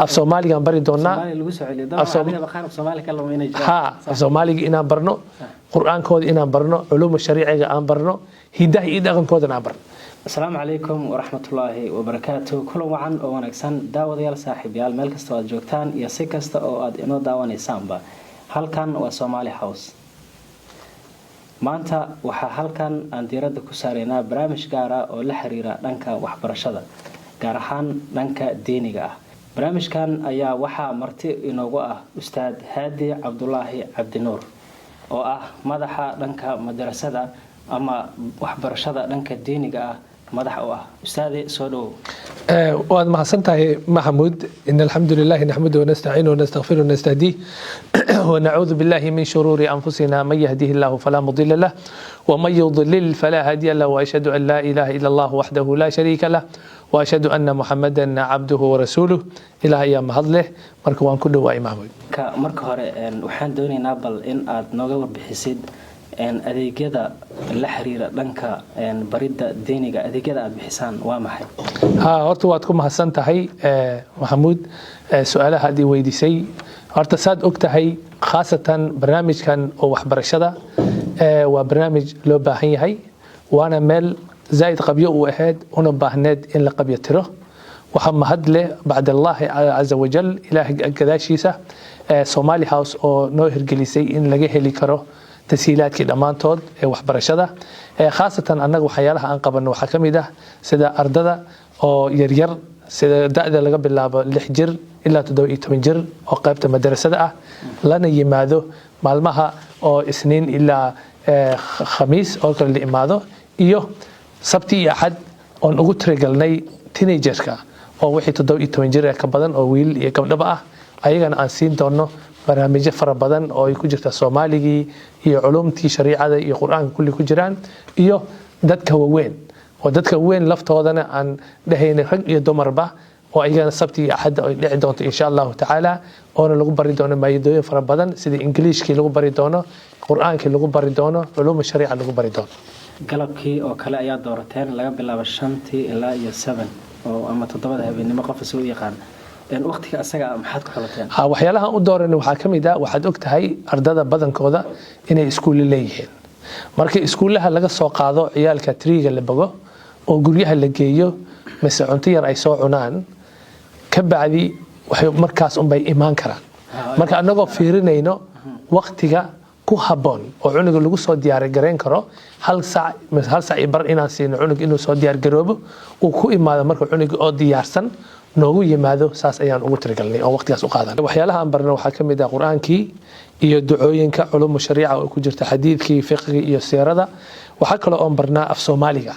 af Soomaaliga aan bari doonaa af Soomaaliga inaan barno quraankooda inaan barno culuumta sharciga aan barno hidaha iyo dhaqankooda aan barno السلام عليكم ورحمة الله وبركاته كل وعن ونكسن داود يال صاحب يال ملك استواد جوكتان يسيك استواد إنه داواني سامبا هل كان وسومالي هاوس ما أنت هل كان أن يرد كسارينا برامج جارة أو لحريرة لنك وحبرشدة جارحان لنك ديني جاه برامج كان أيا وحى مرتي إنه أستاذ هادي عبد الله عبد النور أو مدحة لنك مدرسة أما وحبرشدة لنك ديني جاه مدح أستاذي سودو وأنا محسنته محمود إن الحمد لله نحمده ونستعينه ونستغفره ونستهديه ونعوذ بالله من شرور أنفسنا من يهديه الله فلا مضل له ومن يضلل فلا هادي له وأشهد أن لا إله إلا الله وحده لا شريك له وأشهد أن محمدا عبده ورسوله إلى أيام هذله مركوان كله وإمامه كمركور وحن دوني نابل إن نوجور بحسيد adeegyada la xiriira dhanka baridda diiniga adeegyada aad bixisaan waa maxay horta waad ku mahadsan tahay Maxamuud su'aalaha aad weydiisay horta saad og tahay khaasatan barnaamijkan oo waxbarashada waa barnaamij loo baahan yahay waana meel zaid qabyo u ahayd una baahneed in la qabyo tiro waxa mahad leh bacda Allah azza wa jal ilaahi gadaashiisa Somali House oo noo hirgelisay in laga heli karo تسهيلاتك دمانتود وحبرشدة خاصة أنك وحيالها أنقبنا وحكمده سدا أرددا أو يرير سدا دأذا لقب اللعبة لحجر إلا تدوي تمنجر أو قابت مدرسة لنا يماذو معلمها أو سنين إلا خميس أو كل اللي إماذو إيوه سبتي أحد أو نقول رجلني تينيجركا أو وحي تدوي تمنجر كبدن أو ويل يكمل بقى أيضا أنسين دونه برنامج فربدن أو يكون جرت الصومالي iyo culumtii shariicada iyo quraanka kulli ku jiraan iyo dadka waaweyn laftoodana aan dhahayn rag iyo dumarba oo ayagana sabti iyo axad ay dhici doonto insha Allah taala oo lagu bari doono maadooyin fara badan sida Ingiriiska lagu bari doono quraanka lagu bari doono culum shariica lagu bari doono galabkii oo kale ayaa doorateen laga bilaabo 5 ilaa 7 oo ama 7 habeenimo qof soo yaqaan waqtiga asaga maxaad ku xulateen waxyaalaha u dooran waxa kamid ah waxaad og tahay ardada badankooda inay iskuul leeyihiin markii iskuulaha laga soo qaado ciyaalka triga la bago oo guryaha la geeyo mise cunto yar ay soo cunaan ka bacdi waxay markaas bay imaan karaan marka anagoo fiirinayno waqtiga ku haboon oo cunuga lagu soo diyaar gareyn karo hal saac bar inaan siino cunug inuu soo diyaar garoobo uu ku imaado marka cunuga oo diyaarsan noogu yimaado saas ayaan ugu tirigalnay oo waqtigaas u qaadan waxyaalaha aan barno waxa kamid ah quraankii iyo ducooyinka culuumta shariica oo ku jirta xadiidkii fiqhi iyo siirada waxa kale oo barnaa af Soomaaliga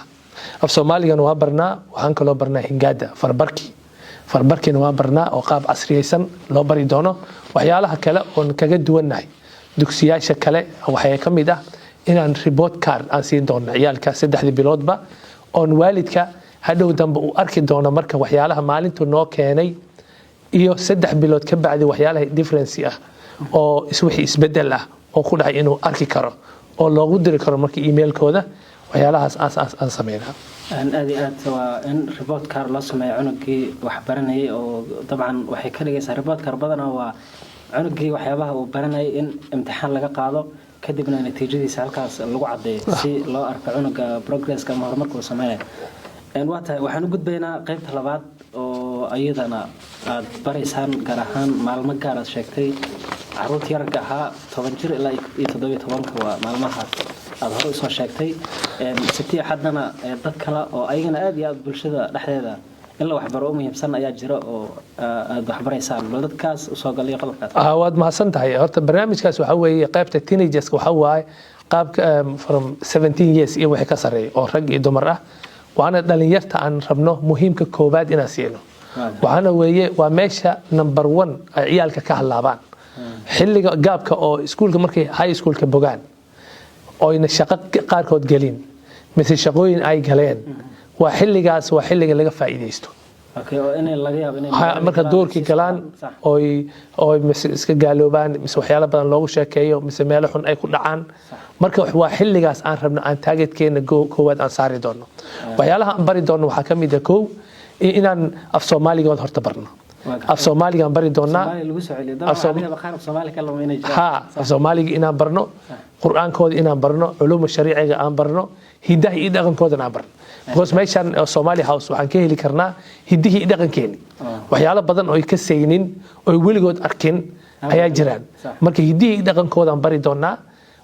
waa barnaa waxaan kale oo barnaa hingaada farbarkina waa barnaa oo qaab casriyeysan loo bari doono waxyaalaha kale oo kaga duwanahay dugsiyaasha kale waxay kamid ah inaan report card aan siin doono ciyaalka 3 biloodba oo waalidka hadhow dambe uu arki doono marka waxyaalaha maalintu noo keenay iyo 3 bilood ka bacdi waxyaalaha difference ah oo wixii isbedel ah oo ku dhacay inuu arki karo oo loogu diri karo marka emailkooda waxyaalahaas aan sameeynaa aad waa in report card la sameeyo cunugii wax baranayay oo dabcan waxay ka dhigaysaa report card badan waa cunugii waxyaabaha uu baranayay in imtixaan laga qaado kadibna natiijadiisa halkaas lagu cadeeyo si loo arko cunuga progress-ka ama horumarka uu sameeyo waxaan u gudbaynaa qaybta labaad oo ayadana aad baraysaan gaar ahaan maalmo gaar ah sheegtay caruurta yarka ahaa 10 jir ilaa 17 waa maalmaha aad hore u soo sheegtay sabti xadana dad kale oo ayagana aad iyo aad bulshada dhexdeeda in la waxbaro u muhiimsan ayaa jira oo aad waxbaraysaan dadkaas u soo galay qalabkaas waad mahadsan tahay horta barnaamijkaas waxa weeye qaybta teenagers waxa waaye qaabka from 17 years iyo wixii ka sareeyo oo rag iyo dumar ah waana dhalinyarta aan rabno muhiimka koobaad inaan siino waxaana weeye waa meesha number 1 ay ciyaalka ka halaabaan xilliga gaabka oo iskuulka markay high schoolka bogaan oo ina shaqo qaarkood galin mise shaqooyin ay galeen waa xilligaas waa xilliga laga faa'iideysto marka doorkii galaan oo iska gaaloobaan mise waxyaalo badan loogu sheekeeyo mise meelo xun ay ku dhacaan marka waa xilligaas aan rabno aan taageedkeena koowaad aan saari doono waxyaalaha aan bari doono waxaa kamid ah inaan af Soomaaliga horta barno af Soomaaliga aan bari doonaa Soomaali lagu soo celiyo dabcan baqaar Soomaali kala ma inay jiraan af Soomaaliga inaan barno quraankood inaan barno culuum shariiciga aan barno hidaha iyo dhaqankooda aan barno because meeshan Somali House waxaan ka heli karnaa hidihi iyo dhaqankeeni waxyaalo badan oo ay ka saynin oo weligood arkin ayaa jiraan marka hidihi iyo dhaqankooda aan bari doonaa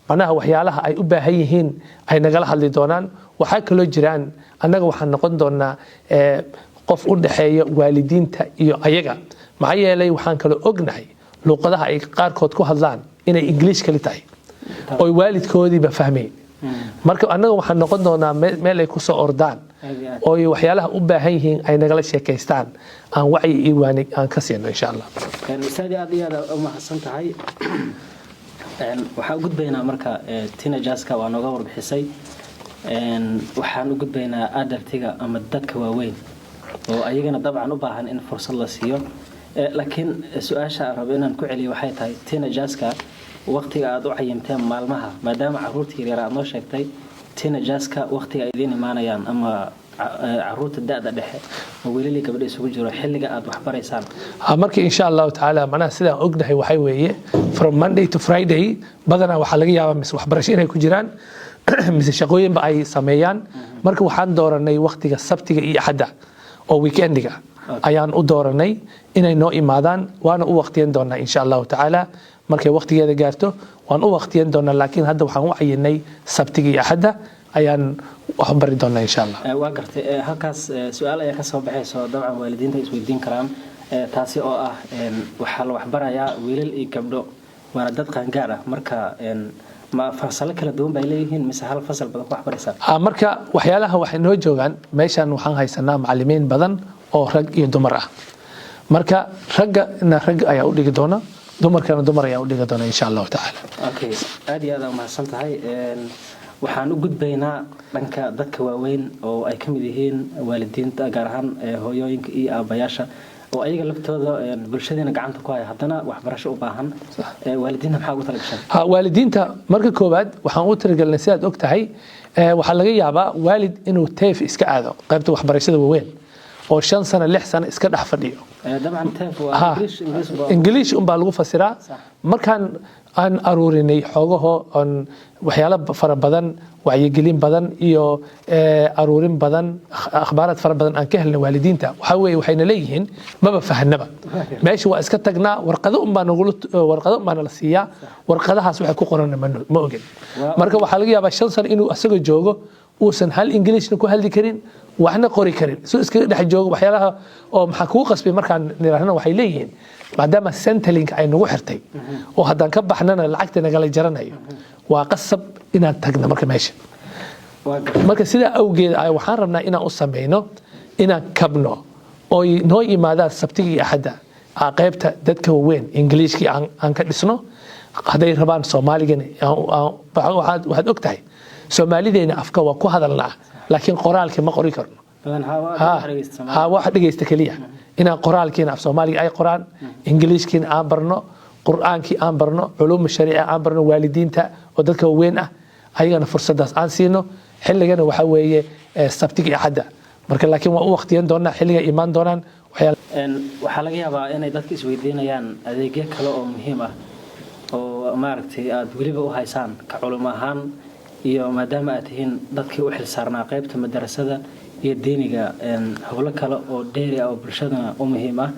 manaha waxyaalaha ay u baahan yihiin ay nagala hadli doonaan waxa kale oo jiraan annaga waxaan noqon doonaa qof u dhaxeeyo waalidiinta iyo ayaga maxaa yeelay waxaan kale ognahay luqadaha ay qaarkood ku hadlaan inay English kali tahay oo waalidkoodiiba fahmeen marka annaga waxaan noqon doonaa meel ay ku soo ordaan oo waxyaalaha u baahan yihiin ay nagala sheekaystaan aan wacyi iyo waanig aan ka siino insha Allah ustaad aad iyo aad u mahadsan tahay waxaan u gudbaynaa marka teenagerska waa nooga warbixisay waxaan u gudbaynaa adultiga ama dadka waaweyn oo ayagana dabcan u baahan in fursad la siiyo laakiin su'aasha aan rabo inaan ku celiyo waxay tahay teenagerska waqtiga aad u cayimteen maalmaha maadaama caruurta yar aad noo sheegtay teenagerska waqtiga ay idin imaanayaan ama caruurta da'da dhexe oo wiilal gabadha isugu jiro xilliga aad wax baraysaan marka insha Allah taala macnaha sida ognahay waxay weeye from Monday to Friday badana waxa laga yaabaa mis waxbarasho inay ku jiraan mis shaqooyinba ay sameeyaan marka waxaan dooranay waqtiga sabtiga iyo axada oo weekendiga ayaan u dooranay inay noo imaadaan waana u waqtiyan doonaa insha Allah taala markay waqtigeeda gaarto waan u waqtiyan doonaa laakiin hadda waxaan u cayinay sabtiga iyo axada ayaan wax bari doonaa insha Allah waa gartay halkaas su'aal ayaa ka soo baxayso dabcan waalidiinta isweydiin karaan taasi oo ah waxa la wax barayaa wiilal iyo gabdho waana dad qaangaar ah marka ma fasal kala duwan bay leeyihiin mise hal fasal badan wax baraysan marka waxyaalaha waxay noo joogan meeshan waxaan haysanaa macallimiin badan oo rag iyo dumar ah marka rag ayaa u dhigi doona dumarkana dumar ayaa u dhigi doona insha Allah taala okay aad iyo aad u mahadsan tahay waxaan u gudbaynaa dhanka dadka waaweyn oo ay kamid yihiin waalidiinta gaar ahaan hooyooyinka iyo aabayaasha oo ayaga laftooda bulshadeena gacanta ku haya haddana waxbarasho u baahan waalidiinta maxaa ugu talagashay waalidiinta marka koobaad waxaan u talagalnay sidaad og tahay waxaa laga yaabaa waalid inuu teef iska aado qaybta waxbarashada waaweyn oo 5 sano 6 sano iska dhex fadhiyo dabcan teef waa English baa lagu fasiraa markaan aan aruurinay xogaho on waxyaalo fara badan wacyigelin badan iyo aruurin badan akhbaarad fara badan aan ka helnay waalidiinta waxa weeye waxayna leeyihiin maba fahanaba meesha waa iska tagnaa warqado baan la siiyaa warqadahaas waxa ku qoran ma ogin marka waxa laga yaabaa 5 sano inuu asagoo joogo uusan hal Englishna ku hadli karin waxna qori karin soo iska dhex joogo waxyaalaha oo maxaa ku qasbay markaan niraahno waxay leeyihiin maadaama Centrelink ay nagu xirtay oo haddaan ka baxnana lacagta nagala jaranayo waa qasab inaan tagno marka meesha marka sida awgeed ay waxaan rabnaa inaan u sameeyno inaan kabno oo noo yimaadaan sabtiga iyo axada qaybta dadka weyn Englishkii aan ka dhisno haday rabaan Soomaaligan waxaad og tahay Soomaalideena afka waa ku hadalnaa laakiin qoraalka ma qori karno wax dhageysta kaliya inaan qoraalkiina af Soomaaliga ay qoraan Englishkiina aan barno quraankii aan barno culuum shariici aan barno waalidiinta oo dadka weyn ah ayagana fursadaas aan siino xilligana waxa weeye sabtiga iyo axada marka laakiin waa u waqtiyan doonaa xilliga imaan doonaan waxa laga yaabaa inay dadka isweydiinayaan adeegyo kale oo muhiim ah oo maaragtay aad waliba u haysaan ka culimo ahaan iyo maadaama aad tihiin dadkii u xilsaarnaa qaybta madrasada iyo diiniga hawlo kale oo dheeri ah oo bulshadana u muhiim ah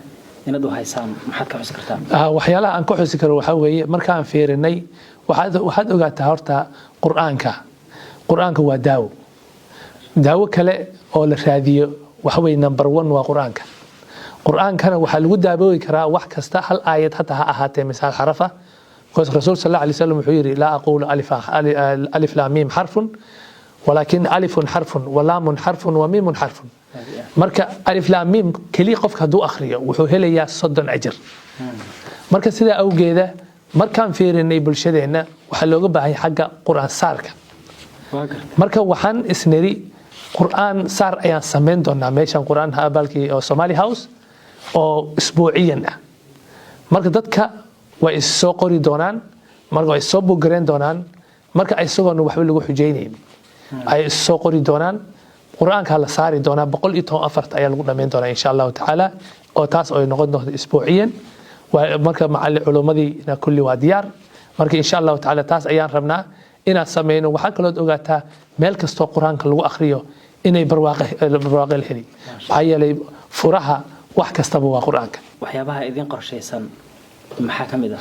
inaad u haysaan maxaad ka xusi kartaa waxyaalaha aan ka xusi karo waxa weeye markaan fiirinay waxaad ogaataa horta quraanka waa daawo kale oo la raadiyo waxa weeye number 1 waa quraankana waxa lagu daabooyi karaa wax kasta hal aayad hatta ha ahaatee misaal xarafa قال الرسول صلى الله عليه وسلم وحيري لا أقول ألف لام ميم حرف ولكن ألف حرف ولام حرف وميم حرف مركا ألف لام ميم كلي قفك هدو أخرية وحوهليا صدن أجر مركا سيدا أوجيدا مركان فيرني بالشدينا وحلوغ بهاي حاجة قرآن سارك مركا وحن اسنري قرآن سار أيان سمين دونا ميشان قرآن هابالكي أو سومالي هاوس أو أسبوعيا مركا دادك way soo qori doonaan marka ay soo buugareen doonaan marka ay sugan waxba lagu xujeynayeen ay soo qori doonaan quraanka la saari doonaa 114 ayaa lagu dhameyn doonaa insha Allah taala oo taas oo noqon doonto isbuuciyan marka macallin culumadii kulli waa diyaar marka insha Allah taala taas ayaan rabnaa inaan sameeyno waxa kale oo ogaataa meel kasto quraanka lagu akhriyo inay barwaaqo heli maxaa yeelay furaha wax kastaba waa quraanka waxyaabaha idin qorshaysan maxaa kamid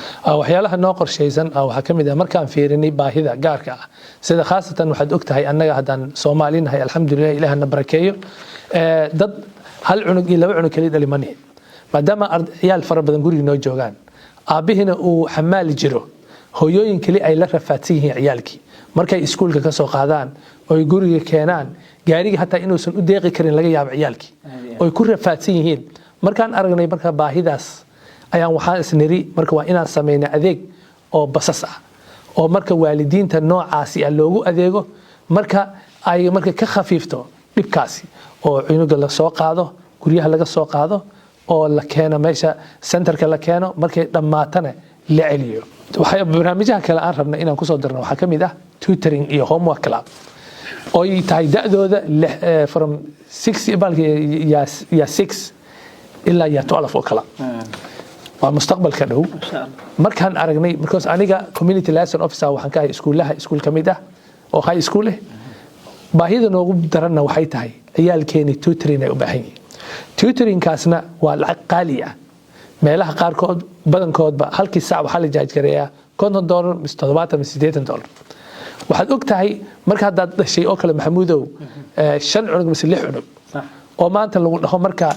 waxyaalaha noo qorshaysan waxa kamid markaan fiirinay baahida gaarka ah sida khaasatan waxaad ogtahay annaga hadan Soomaalinahay alxamdulillah ilaahna barakeeyo dad hal cunug iyo laba cunug kali dhalimanay maadaama ciyaal fara badan guriga noo joogaan aabihina uu xamaal jiro hooyooyin kali ay la rafaadsan yihiin ciyaalkii markay iskuulka ka soo qaadaan oo guriga keenaan gaariga hatta inuusan u deeqi karin laga yaabo ciyaalkii oo ku rafaadsan yihiin markaan aragnay marka baahidaas ayaan waxaan isniri marka waa inaan sameeynaa adeeg oo basas ah oo marka waalidiinta noocaasi loogu adeego marka ay marka ka khafiifto dhibkaasi oo cunuga la soo qaado guriyaha laga soo qaado oo la keeno meesha centerka la keeno markay dhamaatana la celiyo waxay barnaamijyada kale aan rabnaa inaan ku soo darno waxa kamid ah tutoring iyo homework club oo ay tahay da'dooda from 6 ya 6 ilaa ya 12 oo kala waa mustaqbalka dhow markaan aragnay because aniga community liaison officer waxaan ka ahay iskuul kamid ah oo high school baahida noogu daranna waxay tahay ciyaalkeeni tutoring ay u baahan yihiin tutoring kaasna waa lacag qaali ah meelaha qaarkood badankoodba halkii saac waxaa la jaaj gareeyaa $50 mise $70 waxaad ogtahay marka hadaad dhashay oo kale maxamuudow 5 cunug mise 6 cunug oo maanta lagu dhaho marka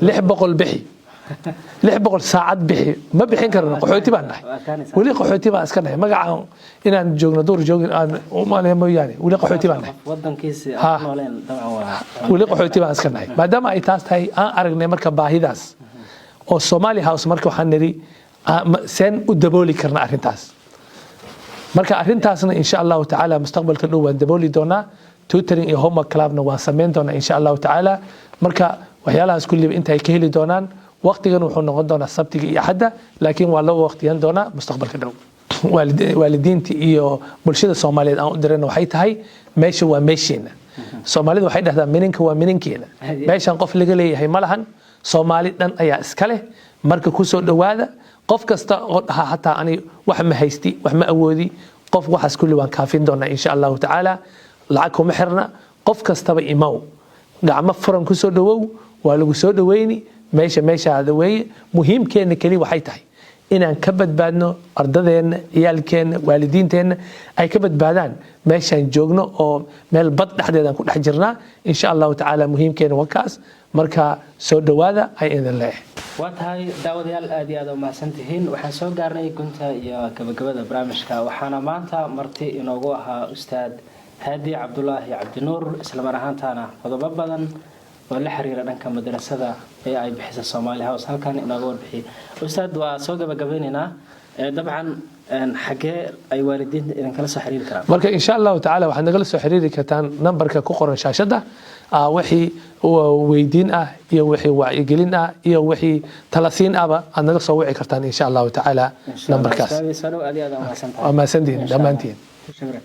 600 bixi 600 saacad bixi ma bixin karno qaxooti baan nahay wali qaxooti baan iska nahay magaca inaan joogno door joogin aan u maalin mooyaane wali qaxooti baan nahay wadankiisa nooleen dabcan waa wali qaxooti baan iska nahay maadaama ay taas tahay aan aragnay marka baahidaas oo Somali House marka waxaan niri seen u dabooli karna arintaas marka arintaasna insha Allah taala mustaqbalka dhow waan dabooli doonaa tutoring iyo homework clubna waan sameyn doonaa insha Allah taala marka waxyaalahaas kulli inta ay ka heli doonaan waqtigan wuxuu noqon doonaa sabtiga iyo axada laakiin waa loo waqtiyan doonaa mustaqbalka dhow waalidiinta iyo bulshada Soomaaliyeed aan u dirayna waxay tahay meesha waa meesheena Soomaalidu waxay dhahdaan mininka waa mininkeena meeshan qof laga leeyahay malahan Soomaali dhan ayaa iska leh marka ku soo dhawaada qof kasta oo dhaha hatta ani wax ma haysti wax ma awoodi qof waxaas kulli waan kaafin doonaa insha Allah taala lacag kuma xirna qof kastaba imaw gacmo furan ku soo dhawow waa lagu soo dhaweyni meesha weeye muhiimkeena kali waxay tahay inaan ka badbaadno ardadeena ciyaalkeena waalidiinteena ay ka badbaadaan meeshaan joogno oo meel bad dhexdeedan ku dhex jirnaa insha Allah taala muhiimkeena wakaas marka soo dhawaada ay idin leeyahay waa tahay daawadayaal aad iyo aad u mahadsantihiin waxaan soo gaarnay gunta iyo gabagabada barnaamijka waxaana maanta marti inoogu ahaa ustaad Haadi Cabdullaahi Cabdinuur isla mar ahaantaana qodobo badan oo la xiriira dhanka madrasada ee ay bixisa Somali House halkan inooga warbixiyay ustaad waa soo gabagabeynaa dabcan xagee ay waalidiinta idin kala soo xiriiri karaan marka insha Allah taala waxaad nagala soo xiriiri kartaan numberka ku qoran shaashada wixii weydiin ah iyo wixii wacyigelin ah iyo wixii talasiin aba aad naga soo wici kartaan insha Allah taala numberkaas aad iyo aad u mahadsantahay ma sandiin dhamaantiin shukran